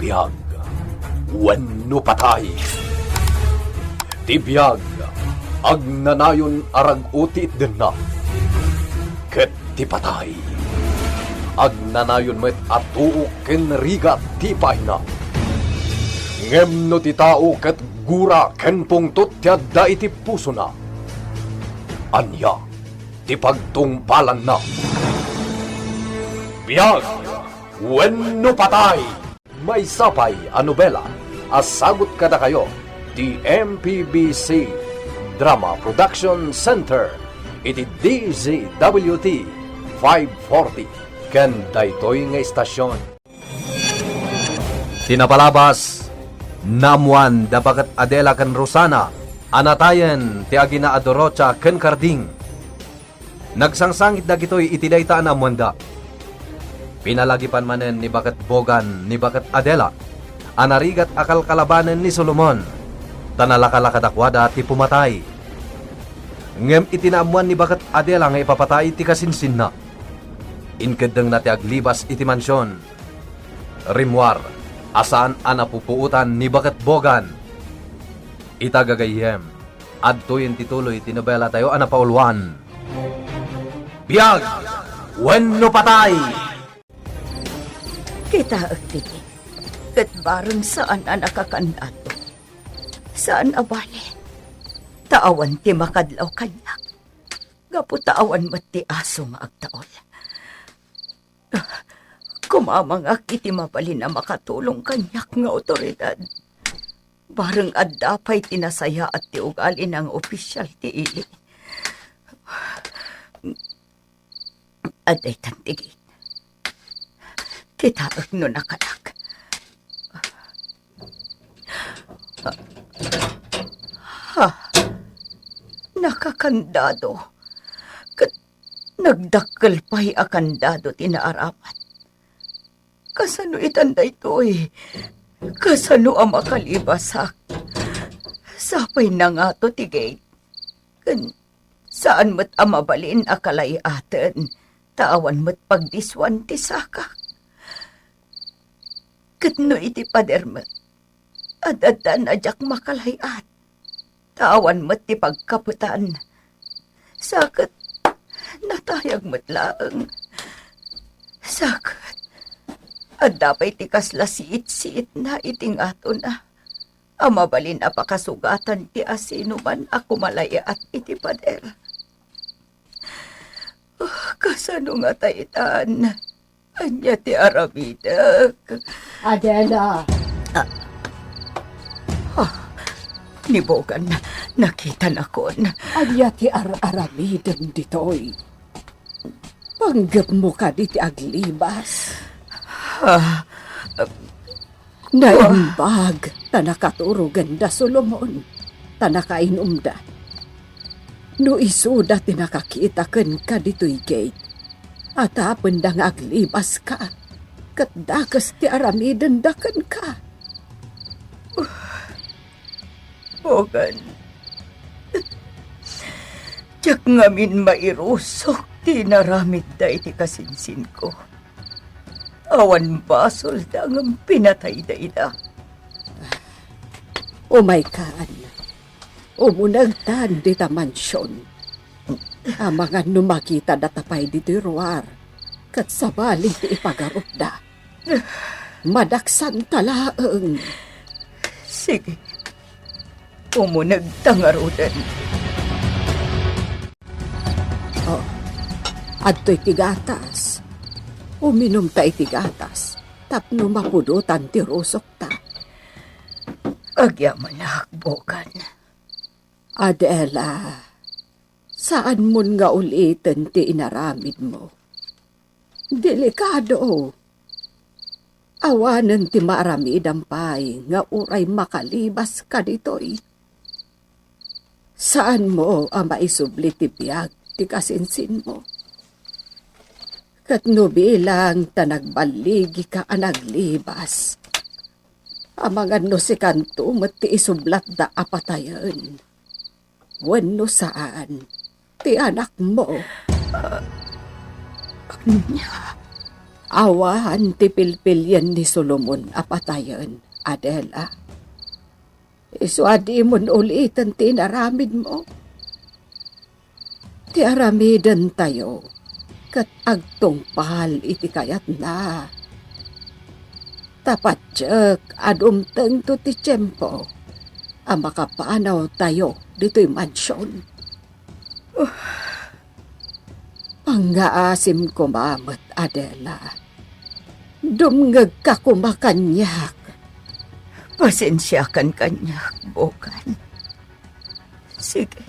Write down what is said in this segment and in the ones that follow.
biyag, wenno patay. Ti biyag, agnanayon arag uti din na. Ket ti patay, agnanayon met atuo ken riga ti pahina. Ngem no ti tao ket gura ken pungtot ti adda iti puso na. Anya, ti pagtungpalan na. Biyag, wenno patay. May sapay a nobela, asagot kada kayo, ti MPBC Drama Production Center, iti DZWT 540, ken daytoy nga istasyon. Tinapalabas, Namuan dapakat Adela ken Rosana, anatayen ti agina Adorocha ken Karding. Nagsangsangit dagitoy iti daytaan amwanda. Pinalagipan manen ni Bakat Bogan ni Bakat Adela, anarigat akal kalabanen ni Solomon, tanalakalakadakwada ti pumatay. Ngem itinaamuan ni Bakat Adela nga ipapatay ti kasinsin na. Inkadeng na ti aglibas iti mansyon. Rimwar, asaan anapupuutan ni Bakat Bogan. Itagagayem, adtoyin tituloy ti nobela tayo anapaulwan. Biyag, wenno patay! Kita agtiti, kat barang saan nakakandado. Saan abali? Taawan ti makadlaw kanyak. Gapu taawan mat ti aso nga agtaol. Kumamangak iti mabali na makatulong kanyak nga otoridad. Barang addapay tinasaya at ti ugali ng opisyal ti ili. Aday tantigin. Titaag no nakanak. Nakakandado. Kat nagdakkel pa'y akandado tinaaramat. Kasano itanday to'y. Kasano ang makalibasak. Sapay na nga to tigay. Kan saan mo't amabalin akalayaten. Taawan mo't pagdiswan ti sakak. Katno iti padermat, adadan ajak makalayat. Tawan mo't ti pagkaputan. Sakat, natayag mo't laang. Sakat, adapay ti kasla siit-siit na iting ato na. Amabalin apakasugatan ti asino man ako malayat iti pader. Kasano nga taitan? Anya ti aramidak. Adela. Ni Bogan, nakita na kon. Anya ti aramiden ditoy. Panggap mo ka di ti aglibas. Naimbag, tanakaturo ganda Solomon. Tanakainom da. No isuda ti nakakita ken ka ditoy gate. At apendang aglibas ka. Katdakas ti aramiden dakan ka. Bogan. Tiyak ngamin mairusok ti naramid da iti kasinsin ko. Awan basol da ng pinatay da ida. Umaykaan. Umunagtan di ta mansyon. Ang mga numakita datapay di tiruar. Kat sabali ti ipagarot da. Madaksan talaang. Sige. Umunagtangarudan. Adto'y tigatas. Uminom ta itigatas. Tapno mapudutan ti rusok ta. Agyaman na hakbokan. Adela, saan mo nga ulitin ti inaramid mo? Delikado. Awanan ti maaramid ang pay nga uray makalibas ka ditoy. Saan mo ang maisubli ti biyag ti kasinsin mo? Katno bilang tanagbaligi ka anaglibas. Amangan no si kanto ti isublat da apatayan. Wenno saan ti anak mo? Anya, Awahan ti pilpilyan ni Solomon apatayon, Adela. Iswadi mo ulitan ti naramid mo. Ti aramidan tayo, kat agtungpal iti kayat na. Tapat tiyek adumteng to ti tiyempo, ang makapanaw tayo dito'y mansyon. Pangaasim ko mamot, Adela. Dumngag ka kumakanyak. Pasensya kan kanyak, Bogan. Sige.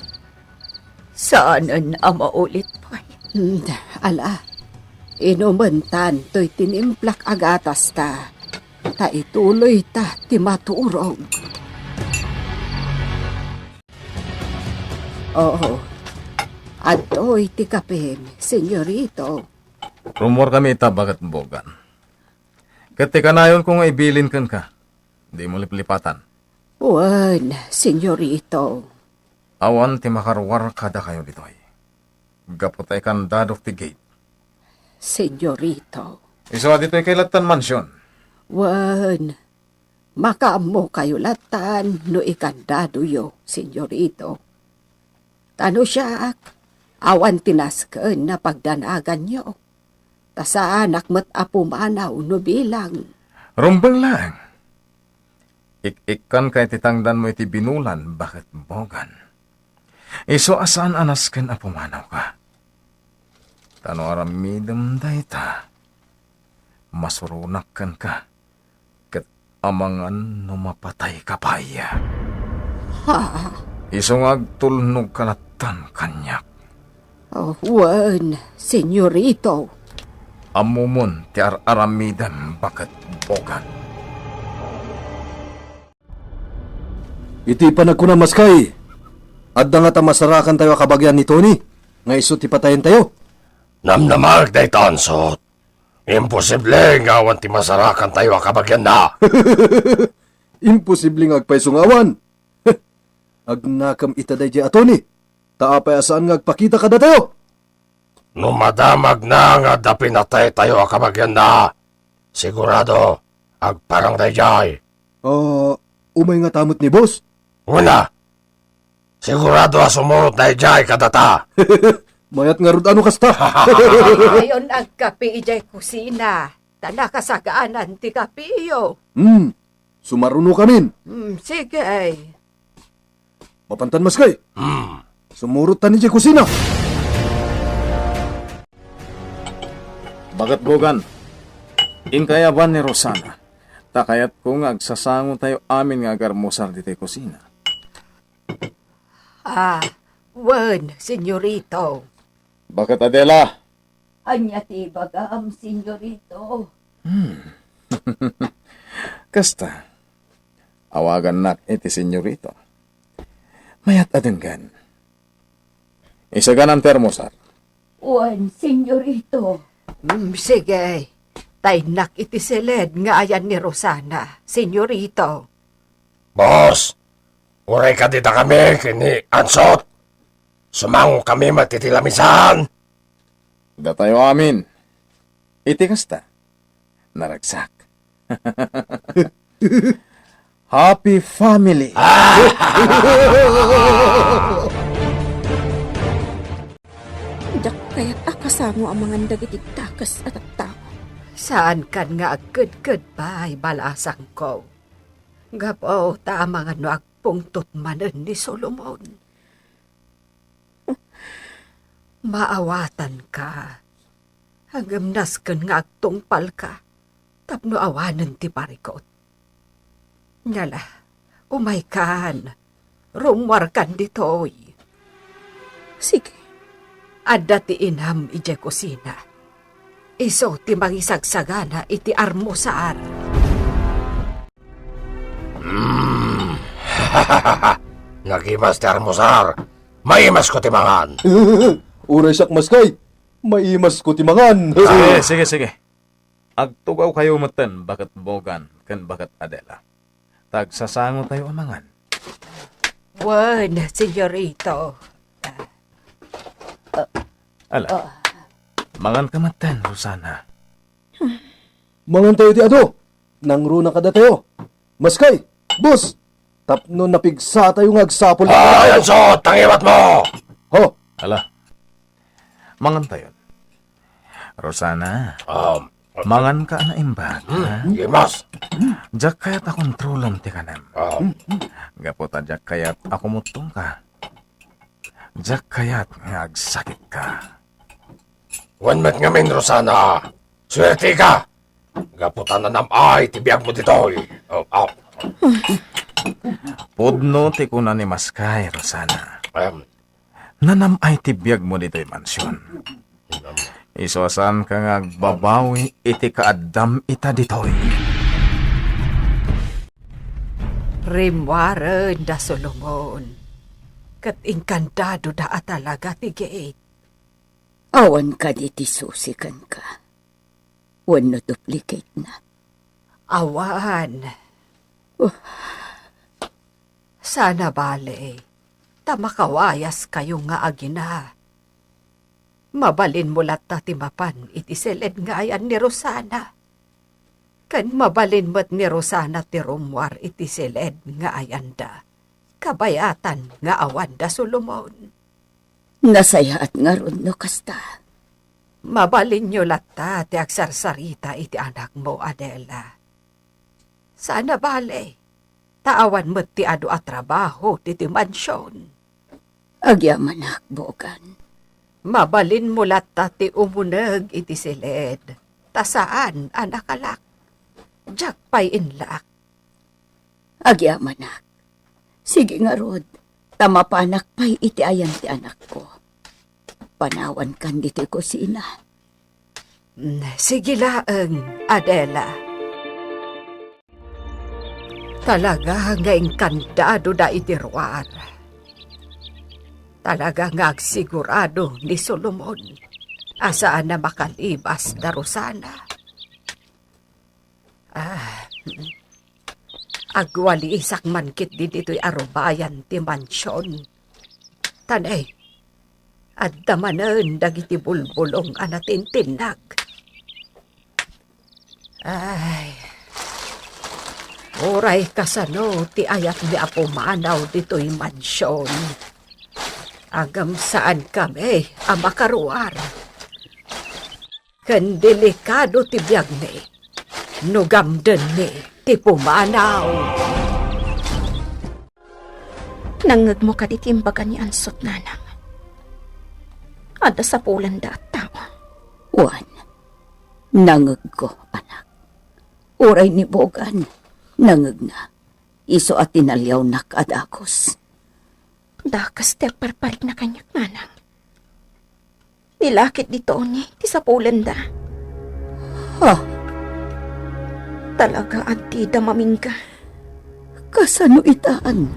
Saanan ang maulit pa? Ala, inumantan to'y tinimplak agatas ta. Ta ituloy ta ti maturog. Oo. Adoy ti kapim, senyorito. Rumor kami itabagat bogan. Ketika nayon kung ibilin kan ka, di mo liplipatan. Wan, senyorito. Awan ti makarwar kada kayo ditoy. Gaputay kan dadok ti gate. Senyorito. Iswa dito'y kay Latan Mansion. Wan, makaamo kayo latan no ikandado yo, senyorito. Tano siya, awan tinasken na pagdanagan nyo. Tasa anak mat apumanaw no bilang. Rumbang lang. Ik-ikan kay titangdan mo iti binulan, bakit bogan? Iso asaan anas ken apumanaw ka? Tano aramidem dayta. Masurunak kan ka. Ket amangan no mapatay kapaya. Ha? Isong agtulnog kalatan kanyak. Oh, wan, senyorito. Amumon ti aramidem bakit bogan. Iti panagkuna maskay. Adda nga ta masarakan tayo kabagyan ni Tony. Nga iso ti patayin tayo. Namnamag day tansot. Imposible nga awan ti masarakan tayo akabagyan na. Imposibleng agpaisungawan. Agnakam itaday di atoni. Taapay asaan nga agpakita kada tayo. Numadamag na nga da pinatay tayo akabagyan na. Sigurado, agparang day jay. Umay nga tamot ni boss. Una, sigurado sumurot day jay kadata. Mayat nga rod ano kasta. Ayon ang kapi ijay kusina. Tanakasagaanan ti kapiyo. Sumaruno kamin. Sige ay. Mapantan maskay. Sumurot ta ni Jay kusina. Bagat bogan, inkayaban ni Rosana, takayat kung agsasango tayo amin nga agarmusar di tayo kusina. Wan, senyorito. Bakit Adela? Anya ti bagam, senyorito. Kasta, awagan nak iti senyorito. Mayat adenggan. Isagan ang termosar. Wan, senyorito. Sige. Taynak iti seled nga ayan ni Rosana, senyorito. Boss, uray ka dita kami kini ansot. Sumango kami matitilamisan. Da tayo amin. Iti kasta. Naragsak. Happy family. Dak kaya't akasango ang mga dagiti takas at tao. Saan kan nga agkad-kad pa ay balasang ko. Gapo tama nga no agpungtot manen ni Solomon. Maawatan ka. Hanggang nasken nga agtungpal ka. Tapno awanan ti parikot. Ngala, umay kan. Rumwar kan ditoy. Sige, Adda ti inam ije kusina. Iso ti mangisagsagana iti armosar. Nagimas ti armosar. Maimas ko timangan. Uray sak maskay. Maimas ko timangan. Sige. Agtugaw kayo matan, bakit bogan, kan bakit Adela. Tagsasango tayo amangan. Wan, senyorito. Ala, mangan ka matan, Rosana. Mangan tayo ti ado. Nangro na kada tayo. Maskay, boss. Tapno napigsa tayo nga agsapol. Ayan, so, tangiwat mo! Ho, Ala. Mangan tayo. Rosana, Um, mangan ka na imbag. Ha? Gimas. Jak kayat akong trulom ti kanem. Gapota jak kayat ako mutong ka. Jak kayat nga agsakit ka. Wanmet ngamin, Rosana. Swerte ka. Gaputan na namay, tibiyag mo dito. Pudno ti kuna ni Maskay, Rosana. Nanamay tibiyag mo dito'y mansyon. Isosan ka nga babawi iti kaadam ita ditoy. Rimwaren da Solomon. Kat inkantado da talaga ti Gate. Awan ka di ti susikan ka. Wano duplicate na. Awan. Sana bale, tamakawayas kayo nga agina. Mabalin mo lata ti mapan iti seled nga ayan ni Rosana. Kan mabalin mo't ni Rosana ti rumwar iti seled nga ayan da. Kabayatan nga awan da Solomon. Nasayaat nga ron no kasta. Mabalin nyo lata ti agsarsarita iti anak mo, Adela. Sana bale, taawan mo't ti adu at trabaho ti mansyon. Agyamanak, Bogan. Mabalin mo lata ti umunag iti silid. Tasaan, anakalak. Jak pa'y inlak. Agyamanak. Sige nga rod, tamapanak pa'y iti ayan ti anak ko. Panawan kan dito ko sina. Sige laeng, Adela. Talaga nga inkandado da iti ruar. Talaga nga sigurado ni Solomon asaan na makalibas na Rosana. Agwali isak mankit di dito'y arubayan ti mansyon. Tanay, at damanan dagiti bulbulong anatin tinag. Uray kasano ti ayat ni Apo Manaw dito'y mansyon. Agam saan kami ang makaruar. Kan delikado ti biyag ni, nugamden ni ti pumanaw. Nangag mo ka ditimbagan ni Ansot, nanang. Ada sa pulan da at tao. Juan, nangag ko, anak. Uray ni Bogan, nangag na. Iso at tinalyaw na kadakos. Dakas te parparik na kanyak, manang. Nilakit dito ni, ti sa pulan da. Ha, Talaga at ti da mamingga. kasano itaan?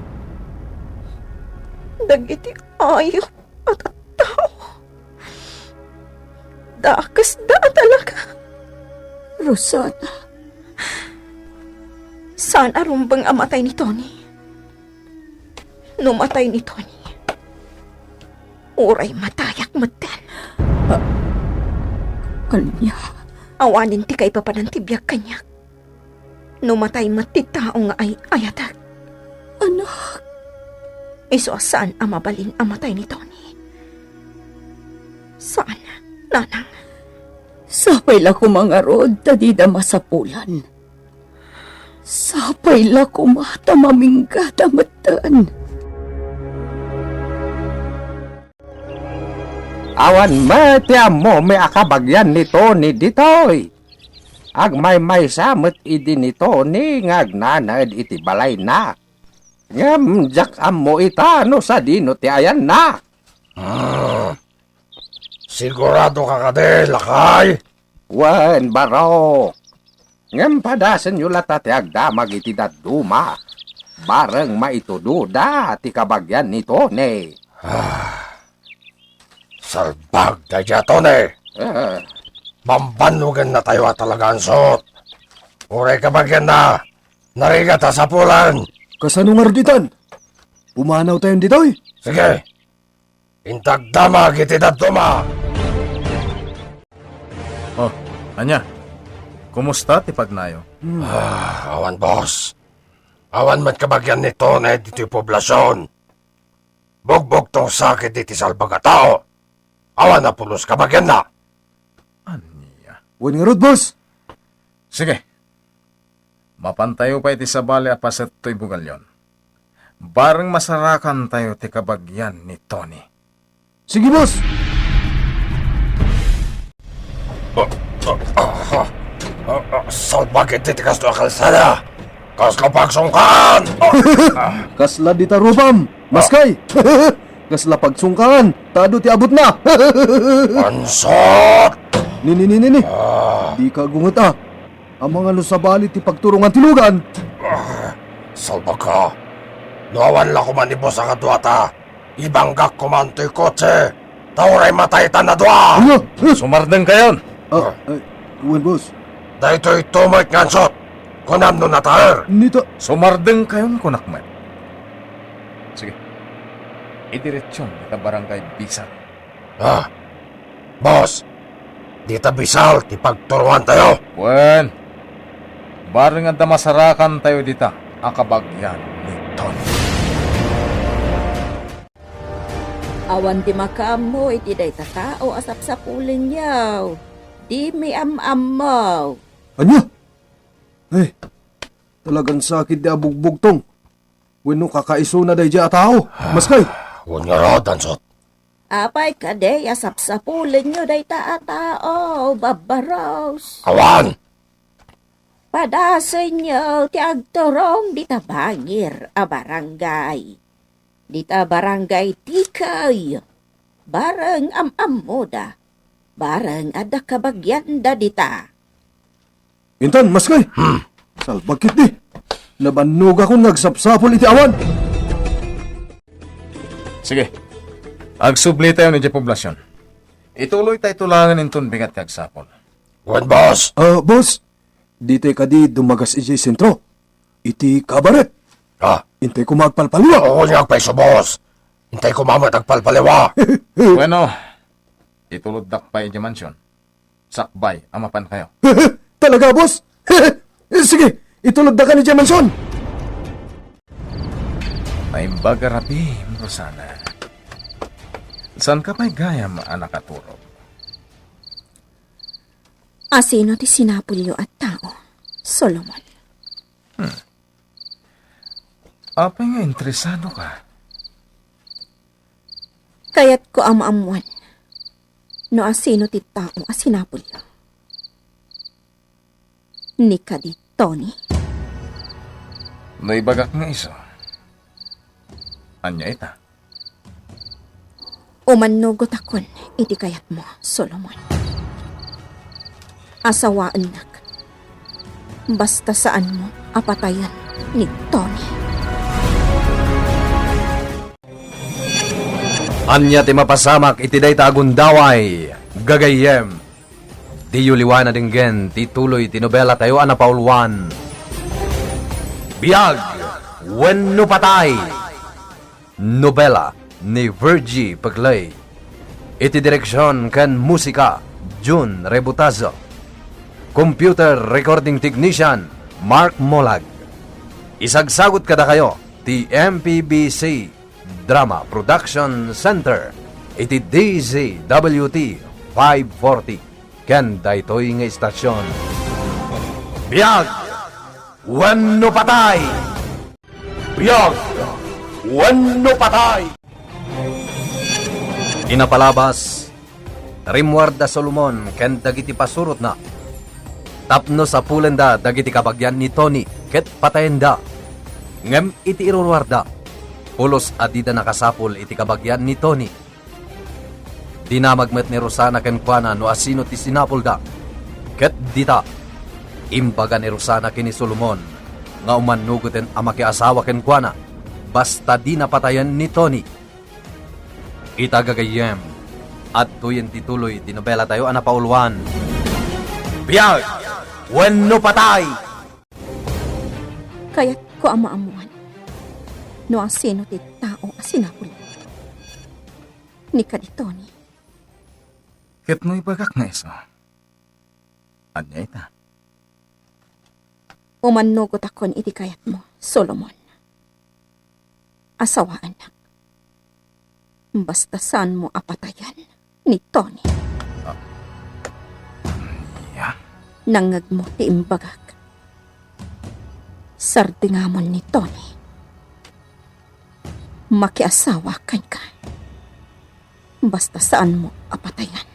Dagiti ayo at tao. Dakas da talaga. Rosana, Saan arumbang amatay ni Tony? Numatay ni Tony. Uray matayak matan. kanya, Awanin ti kay papanantibyak kanyak. Numatay mati tao nga ay ayatak. anak, Iso saan amabalin amatay ni Tony? Saan, nanang? sapay la ko mga rod, tadida masapulan. Sapay la ko mata mamingga damatan. Awan matya mo may akabagyan nito ni ditoy. Agmay samot idi nito ni ngagnanad iti balay na. Ngam jak mo ita no sa dino ti ayan na. Sigurado ka ka de, lakay. Wan baro. Ngam padasan yu lata ti agdamag iti daduma. Bareng maitududa ti kabagyan nito ni. Salbag na dya, Tony. Mambanugan na tayo at talaga ansot. Uray ka bagyan na. Narigat sa pulan. kasano nga roditan? Pumanaw tayo ditoy. Sige. Intagdama kiti daduma. Oh, anya? Kumusta ti pagnayo? Awan, boss. Awan man kabagyan nito na dito yung poblasyon. Bugbog tong sakit dito sa albaga tao. Awan na pulos kabagyan na. Aniya. Wen nga rod, boss. Sige. Mapantayo pa iti sa bali at paset to'y bugalyon. Bareng masarakan tayo ti kabagyan ni Tony. Sige, boss. Salbagit dito kas to kalsada. Kaslo pagsungkan! Kasla di tarupam. Maskay. Kasla pagsungkaan. Tado ti abot na. Pansot! Nini. Di ka gungot ah. Ang mga lusabali ti pagturungan tilugan. Salba ka. Nuawan la kumanibos ang kadwata. Ibanggak kumanto'y kotse. Tauray matay na dwa! Ano? Sumardeng kayon! Wen, boss. Dahito'y tumoy ngansot. Kunam no natar. Nita. Sumardeng kayon, kunakmet. Sige. Idiretsyon kita barangay Bisal. Boss. Di tabisal, ti pagturuan tayo. Wen. Bareng anda masarakan tayo dita. Ang kabagyan ni Tony. Awan di makamo, iti day tao asap sa pulin yaw. Di mi am-amaw. Anya? Talagang sakit di abugbog tong. Weno kakaiso na day dya tao. Maskay. Huwag nga raw, Dansot. Apay ka day asap sa pulin nyo day tao, babaros. Awan! Padasan nyo ti agturong di ta bangir a barangay. Di ta barangay tikay. Bareng am-amoda. Bareng ada kabagyan da dita. Intan, maskay. Salbagkit di. Nabanog ako nagsapsapol iti awan. Sige. Agsubli tayo ni di poblasyon. Ituloy tayo tulangan inton bigat kag sapol. Huwag, boss. Boss. Dito ka di dumagas iti sentro. Iti kabaret. Intay ko magpalpaliwa. Oo niya paiso, boss. Hintay ko mamat agpalpaliwa. Bueno, itulod dakpay di mansyon. Sakbay, amapan kayo. Talaga, boss? Sige, itulog na ka ni Jemanson. Maimbaga rabi, Rosana. San ka pa'y gayam, anak aturo? Asino ti sinapulyo at tao, Solomon. Apay nga interesado ka? Kaya't ko amaamuan, no asino ti tao a sinapulyo. Ni kadi Tony. No ibagak nga iso. Anya ita? Umanugot akon, iti kayat mo, Solomon. Asawaan nak. Basta saan mo apatayan ni Tony. Anya ti mapasamak iti day tagundaway, gagayem. Di yuliwana dinggen, tituloy tinobela tayo ana paulwan. Biyag, wenno patay. Nobela ni Virgie Paglay. Iti direksyon kan musika, June Rebutazo. Computer recording technician, Mark Molag. Isagsagot kada kayo, ti MPBC Drama Production Center. Iti DZWT 540. Ken daytoy nga istasyon. Biyag! Wenno patay! Biyag! Wenno patay! Inapalabas, Rimwarda Solomon ken dagiti pasurot na. Tapno sa pulenda dagiti kabagyan ni Tony ket patayenda. Ngem iti irurwarda. Pulos adida nakasapul iti kabagyan ni Tony. Dinamagmet ni Rosana ken kuana no asino ti sinapulda. Ket dita, imbaga ni Rosana ken ni Solomon nga umannugoten ama ki asawa ken kuana. Basta di napatayan ni Tony. Itagagayem at tuyen tituloy tinobela tayo ana paulwan. Biyag! Wenno patay! Kaya't ko amaamuan. No asino ti tao a sinapul. Ni kadi Tony. Ket no ibagak nga iso. Anya ita? Umanugot akon iti kayat mo, Solomon. Asawa anak. Basta saan mo apatayan ni Tony. Ya, Nangag mo ti imbagak. Sardingamon ni Tony. Makiasawa kan ka. Basta saan mo apatayan.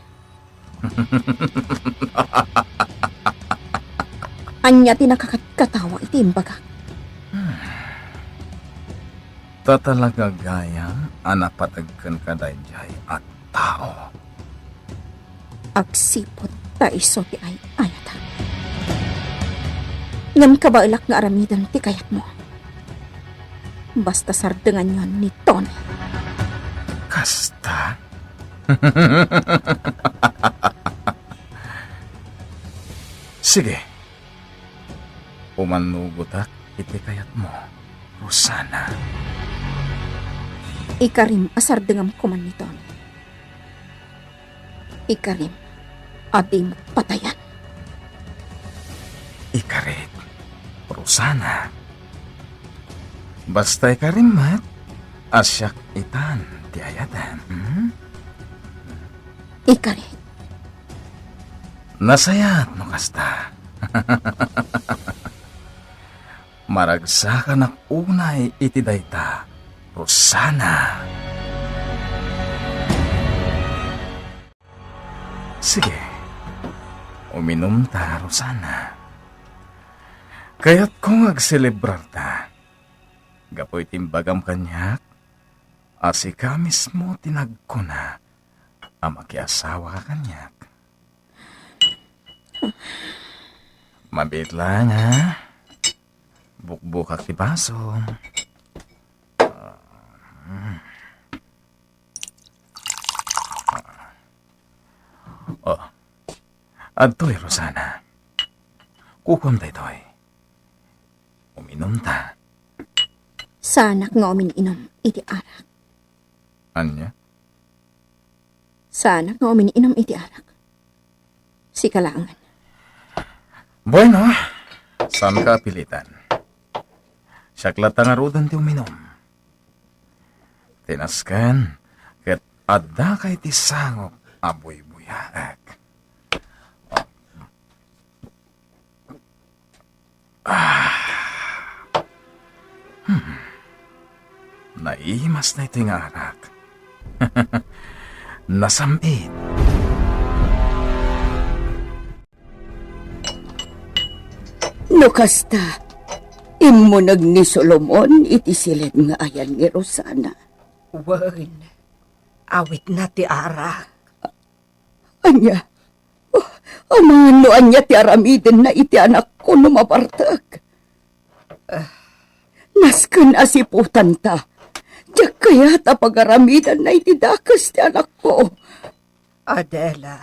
Anya ti nakakatawa iti imbagak. tatalaga gayam anapatagkan kadayjay at tao. Agsipot ta iso ti ay ayata. Ngam kabailak nga aramidan ti kayat mo. Basta sardengan yon ni Tony. Kasta? Sige. Umanugutak iti kayat mo, Rosana. Ikarim asardengam kuman ni Tony. Ikarim adim patayan. Ikarit, Rosana. Basta ikarimat, asyak itan ti ayatan. Ikarim Nasayat no kasta. Maragsakan ak unay iti dayta, Rosana. Sige, uminom ta, Rosana. Kaya't kung agselebrar ta, gapoy timbagam kanyak, asika mismo tinagko na, amakiasawa ka kanyak. Mabit lang, ha? Bukbukak ti baso. Oh, adtoy, Rosana. Kukom ta itoy. Uminom ta. sanak nga umininom iti arak. Anya? Sanak nga umininom iti arak. Si kalangan. Bueno, saan ka pilitan? Syaklat nga rudan ti uminom. Tinaskan, ket adda kay ti sangok aboy-buyaak. Naimas na ito yung arak. Nasamit. No kasta, imo nagni Solomon iti silid nga ayan ni Rosana. Wen, awit na ti ara. Anya, amahan no anya ti aramiden na iti anak ko lumabartag. Nasken asiputan ta, diyak kaya ta pagaramidan na iti dakas ti anak ko. Adela,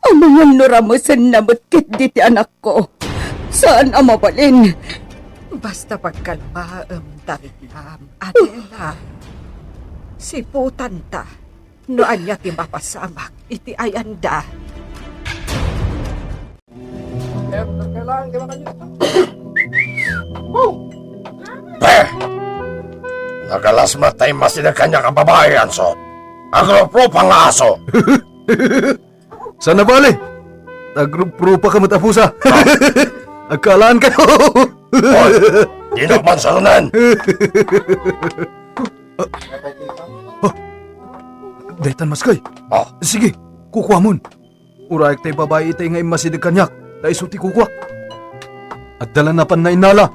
Amahan no ramusan na mutkit di ti anak ko. Saan ang mabalin? basta pagkalmaam tarinam. Adela, siputan ta. No anya ti mapasamak iti ayanda. Peh! Nagalasmat tayo masinag kanya ka babae, Ansot. Agropro nga aso. Sana bali? Nagrupa ka matapusa. Agkalaan kayo. Hoy, di na pansalunan. Daytan maskay. Oh, Sige, kukuha mon. Urayak tay babae itay nga imasidig kanyak. Tay suti kukuha. At dala na pan na inala.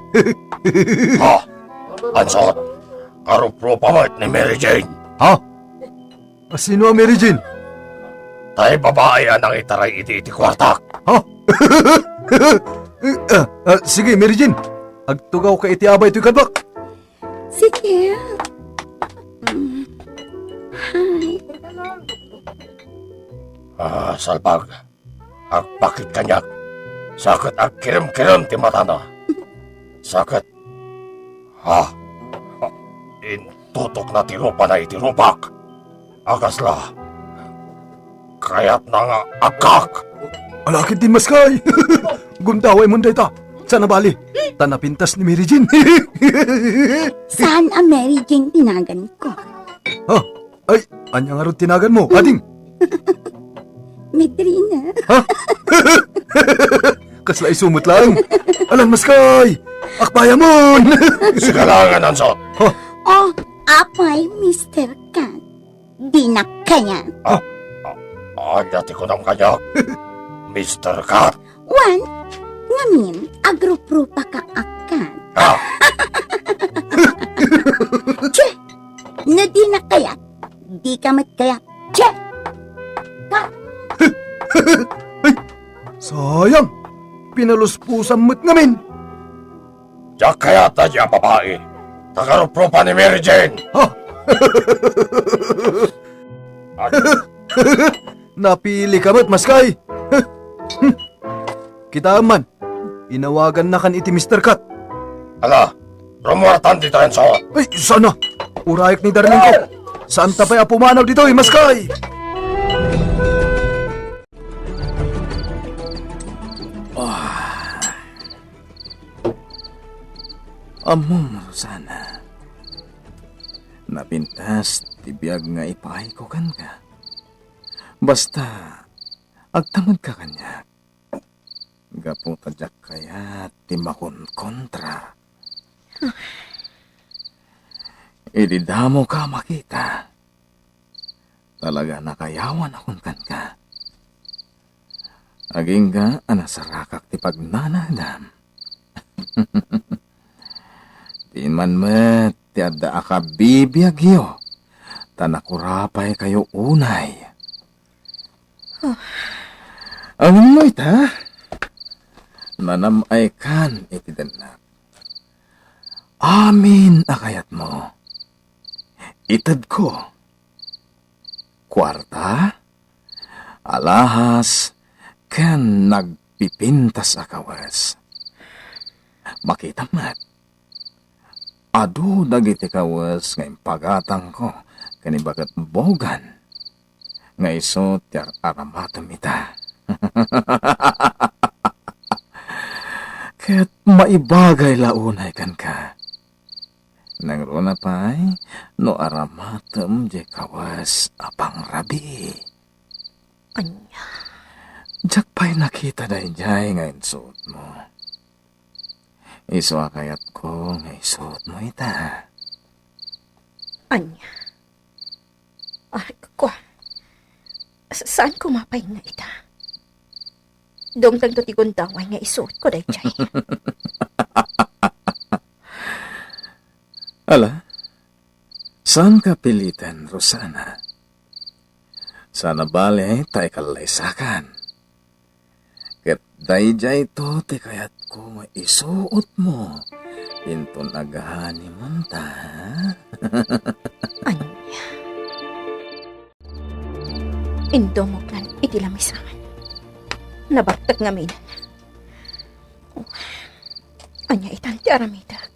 ha? Ansot, agropro mo ni Mary Jane. Ha? Sino ang Mary Jane? Tayo babae ang itaray iti kwartak. Ha? Sige, Mary Jane. Agtugaw ka iti abay ito'y kadbak. Sige. Salpag. Agpakit kanyak. Sakit agkirim-kirim ti mata na. Sakit. Ha? Intutok na ti rupa na iti rupak. Agasla. Kaya't na nga agkak. Alakit din maskay. Guntaway mo dayta. Sana bali. Tanapintas ni Mary Jane. Saan ang Mary Jane tinagan ko? Ha? Ay, anya nga ron tinagan mo, ading. Medrina. Kasla isumot lang. Alan, maskay. Akbaya mon. Sigalangan, Ansot. Oh, apay, Mr. Cat. Di na kaya. Dati ko ng kanyak. Mr. Cat. Wan, ngamin, agrup-rupa ka akan. Ah, Che! Na di na kaya. Di ka matkaya. Che! Sayang. Pinaluspusan mo't ngamin. Diyak kaya tadya babae. Tagarupropa ni Mary Jane. Ha? At Napili ka mo't, maskay. Kita man. Inawagan na kan iti Mr. Cat. ala, rumuartan dito, Ansot. Ay, sana. Urayak ni darling ko. Saan tapay apumanaw dito, maskay? Amom, Rosana. Napintas, tibiyag nga ipahay ko kan ka. Basta, agtamad ka kanya. Gapo tadyak kaya timakon kontra. Ididamo ka makita. Talaga nakayawan akong kan ka. Aging ka anasarakak ti pagnanadam. Di man met, ti adda aka bibiyagyo. Tanakurapay kayo unay. Ang mo ita? Nanamay kan iti danak. Amin akayat mo. Itad ko. Kwarta, alahas, kan nagpipintas akawas. Makita mat. Adu dagiti kawas nga impagatang ko kanibagat bogan. Nga iso tiar aramatom ita. Kaya't maibagay launay kan ka. Nang runa pa'y no aramatom di kawas apang rabi. Anya, Diyak pa'y nakita na jay nga insuot mo. Iso akayat ko nga isuot mo ita. anya. Ay, ko. Saan ko mapahinga ita? Dong tagto ti gundaway nga isuot ko dayjay. Ala, saan ka pilitan, Rosana? Sana bale tay kalaysakan. Ket dayjay to ti kayat ko nga isuot mo. Inton agahani monta. Anya. Indomoglan iti lamisangan. Nabartag nga minan. Oh, anya itan ti aramidag.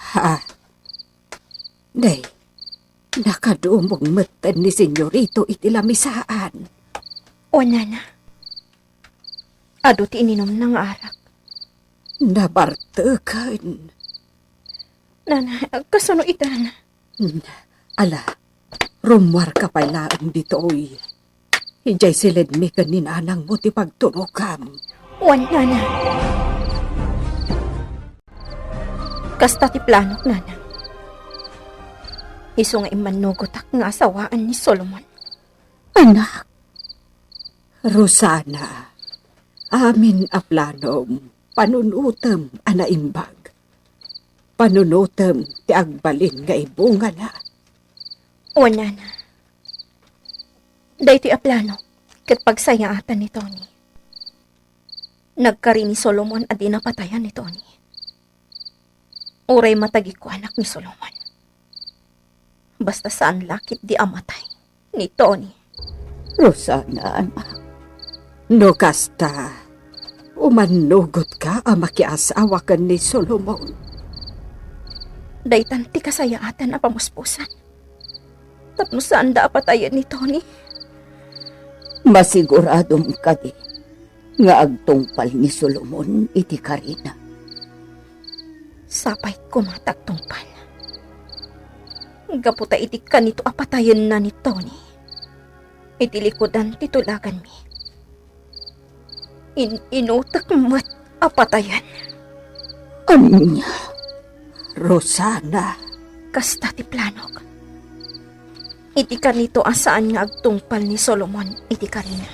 Ha? Day, nakadumong matan ni senyorito iti lamisaan. O nana. Ado ti ininom ng arak. Nabartakan. Nana, kasano itan? Ala, rumwar ka pailaan dito'y. Hijay silid mi kaninanang mo ti pagturukam. Wan, nana. Kasta ti planok, nana. Iso nga imanugotak nga asawaan ni Solomon. Anak, Rosana, amin a planom, panunutem anaimbag. Panunutem ti agbalin nga ibunga na. Wan, nana. Day ti aplano, ket pagsayaatan ni Tony. Nagkari ni Solomon at dinapatayan ni Tony. Uray matagi ko anak ni Solomon. Basta saan lakit di amatay ni Tony. Rosana, anak, no kasta, umanugot ka ang makiasawa ka ni Solomon. Daytan ti kasayaatan na pamuspusan. Tapno saan da apatayan ni Tony. Masiguradom kadi nga agtungpal ni Solomon iti Karina. Sapay kumatagtungpal. Gaputa iti kanito apatayon na ni Tony. Iti likodan titulagan mi. Inutak mat apatayan. Anya, Rosana, Kasta ti planog. Iti kanito asaan nga agtungpal ni Solomon iti Karina.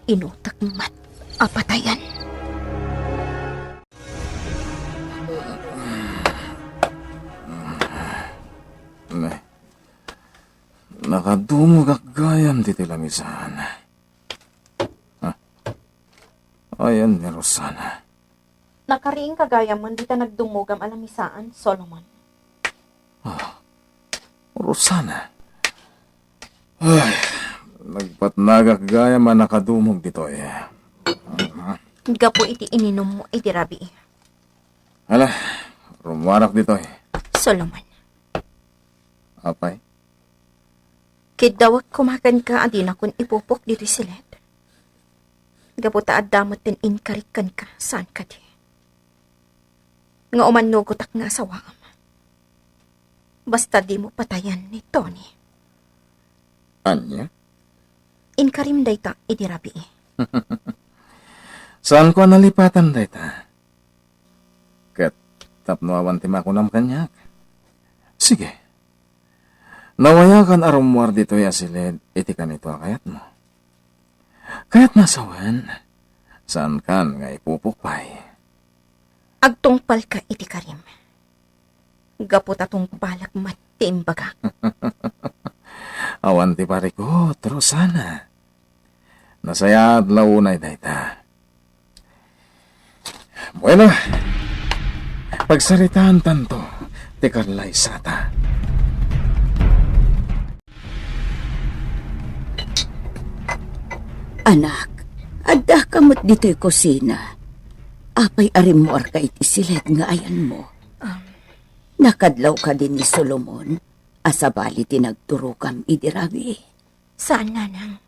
Inutak mat apatayan. Nakadumog ak gayam diti lamisan. Ayan ni Rosana. Nakariing kagayamon di ta nagdumugam alamisaan, Solomon. Rosana. Ay, nagpatnagak gayam man nakadumog dito eh. Gapo iti ininom mo iti rabi. Hala, rumarak dito eh. Solomon, Apay? kidawag kumakan ka adina kun ipupok dito silet. Gapo ta addamot tin inkarikan ka saan ka di. Nga umanugotak nga asawam. Basta di mo patayan ni Tony. Anya? Inkarim day ta iti rabi. Saan ko nalipatan dayta? Kat tapnoawan timakunam kanyak. Sige. Nawayakan arumwar dito asilid iti kanito kayat mo. Kayat masawan, saan kan nga ipupukpay? Agtungpal ka iti karim. Gapo tatong palak matimbagak. Awan ti pare ko, Rosana. Nasayad launay dayta. Bueno, pagsaritaan tanto, ti Carlay sata. anak, adda kamot dito'y kusina. Apay arim mo ka iti silet nga ayan mo. Nakadlaw ka din ni Solomon, asabali tinagturukam idirabi. Saan nanang?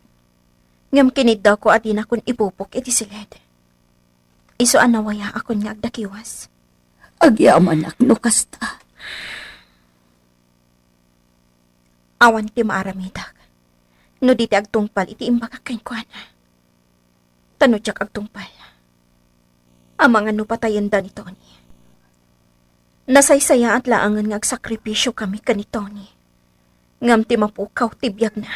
Ngam kinid daw ko adina kun ipupok iti siled. Iso anawaya akon nga agdakiwas. Agyaman no kasta. Awan ti maaramidak. No di ti agtungpal iti imbagak kain ko na. Tanudyak agtungpal. Amang ano patayan da ni Tony. Nasaysaya at laangan nga agsakripisyo kami ka ni Tony. Ngam ti mapukaw tibiyag na.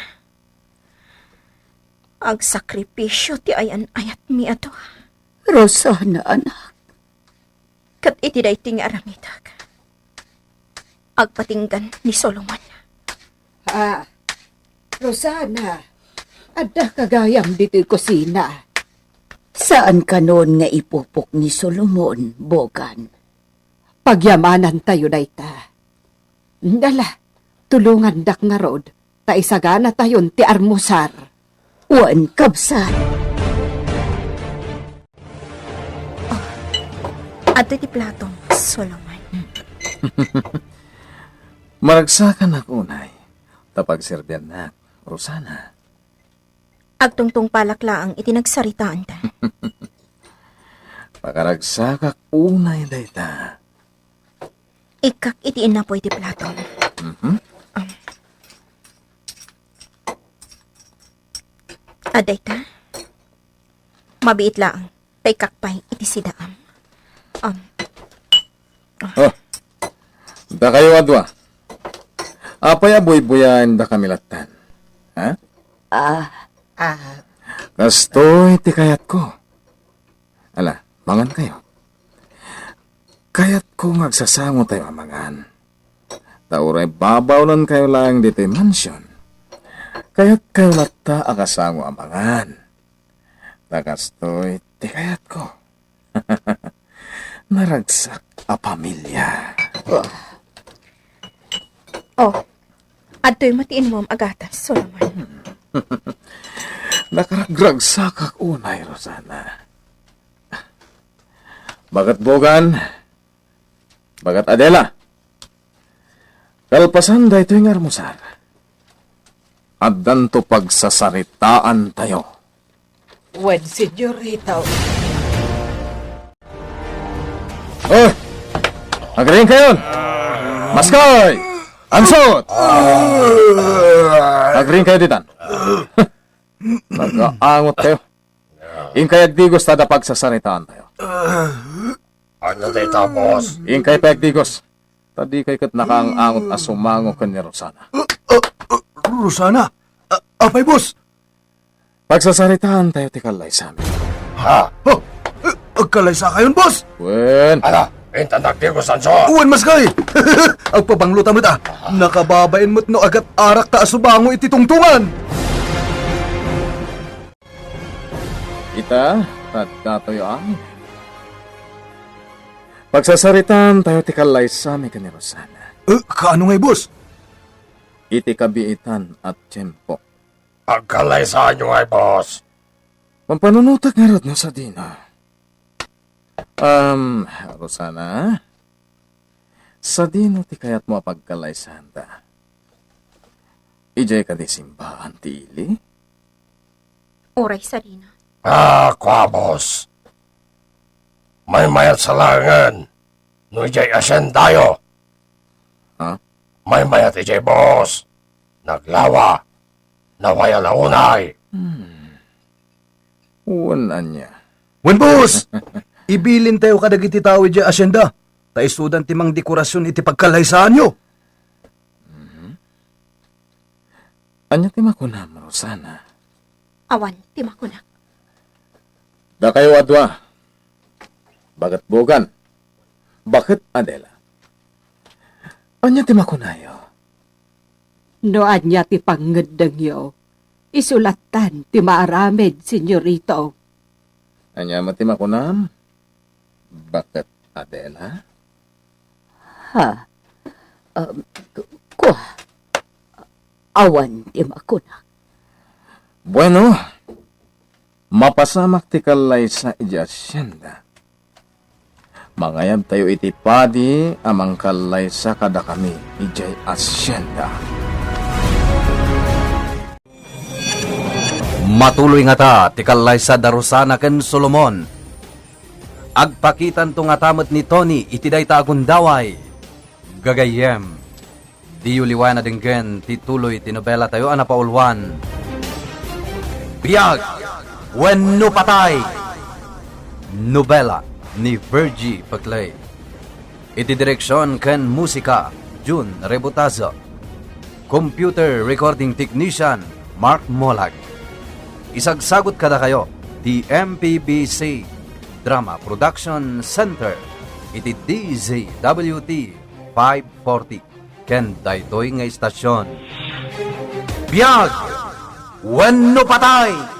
Agsakripisyo ti ayan ayat mi ato. Rosana, anak. Kat iti day ti nga aramidak. Agpatinggan ni Solomon. Rosana, adda kagayam dito'y kusina. Saan ka noon nga ipupok ni Solomon, Bogan? Pagyamanan tayo dayta. Dala, tulungan dak nga rod, ta isagana tayon ti armusar. Wan kabsat. Ato ti platong, Solomon. Maragsakan ako, unay. Tapag serbian na, Rosana. Agtungtong palaklaang itinagsaritaan ta. Pakaragsakak unay dayta. Ikak itiin na po iti platong. Aday ta? Mabiit lang. Tay kakpay iti sidaam. Da kayo adwa. Apay abuy-buyan da kamilatan. Ha? Kastoy ti kayat ko. Ala, mangan kayo. Kayat ko magsasango tayo amangan. Tauray babaw nun kayo lang dito mansion. Kayat kayo lata akasango amangan. Takastoy ti kayat ko. Naragsak a pamilya. Adto'y matiin mo ang agatas, Solomon. Nakaragragsak ak unay, Rosana. Bagat Bogan, bagat Adela. Kalpasan da ito yung armusar. At danto pagsasaritaan tayo. Wen, senyorita. Oh! Magaling kayo! Maskay! Ansot! Magaling kayo ditan. Nag-aangot kayo. Inkay agdigos tada pagsasaritaan tayo. Ano dito, boss? Inkay pagdigos. Tadi kay kat nakaangot asumango kan ni Rosana. Rosana? Apay, boss? Pagsasaritaan tayo tikalay sa amin. Ha? Oh, agkalay sa kayon, boss! Wen! Ala, intanak di ko sanso. Uwan, maskay! Agpabanglo tamit nakababain mo't no agat arak ta asubango iti tungtungan! Ita, at katoy amin. Pagsasaritaan tayo tikalay sa amin kan ni Rosana. Kaano ngay, boss? Iti kabiitan at tiyempo. Pagkalay sa inyo ay, boss. Mampanunutak nga rod no sa dina. Rosana, sa dino ti kayat mo pagkalay sa handa. Ijay ka di simbahan ti ili? Oray sa rina. Kwa, boss. May mayat sa langan. No ijay asyan tayo. Ha? May mayat ijay, boss. Naglawa. Nawaya launay. Uwan niya. Wen, boss! Ibilin tayo kadagiti tao iti asyenda. Taisudan timang dekorasyon iti pagkalaysaan nyo. Anya ti makunam, Rosana. Awan, timakunak. Da kayo adwa. Bagat bugan. Bakit Adela? Anya ti makunayo? No anya ti panggedeng yo. Isulatan ti maaramid, senyorito. Anya mo ti makunam? Bakit Adela? Ha? Kwa? Awan ti makunak. Bueno, mapasamak ti kalay sa iji asyenda. Mangayab tayo iti padi amang kalay sa kada kami ijay asyenda. Matuloy nga ta, tikalay sa Darusana ken Solomon. Agpakitan to nga tamat ni Tony, itiday ta agundaway. Gagayem. Di uliwan na dinggen, tituloy tinobela tayo anapaulwan. Biyag! Wenno patay! Nobela ni Virgie Paclay. Iti direksyon ken musika, June Rebutazo. Computer recording technician, Mark Molag. Isagsagot kada kayo, the MPBC Drama Production Center, iti DZWT 540, ken daytoy nga istasyon. Biyag! Wenno patay!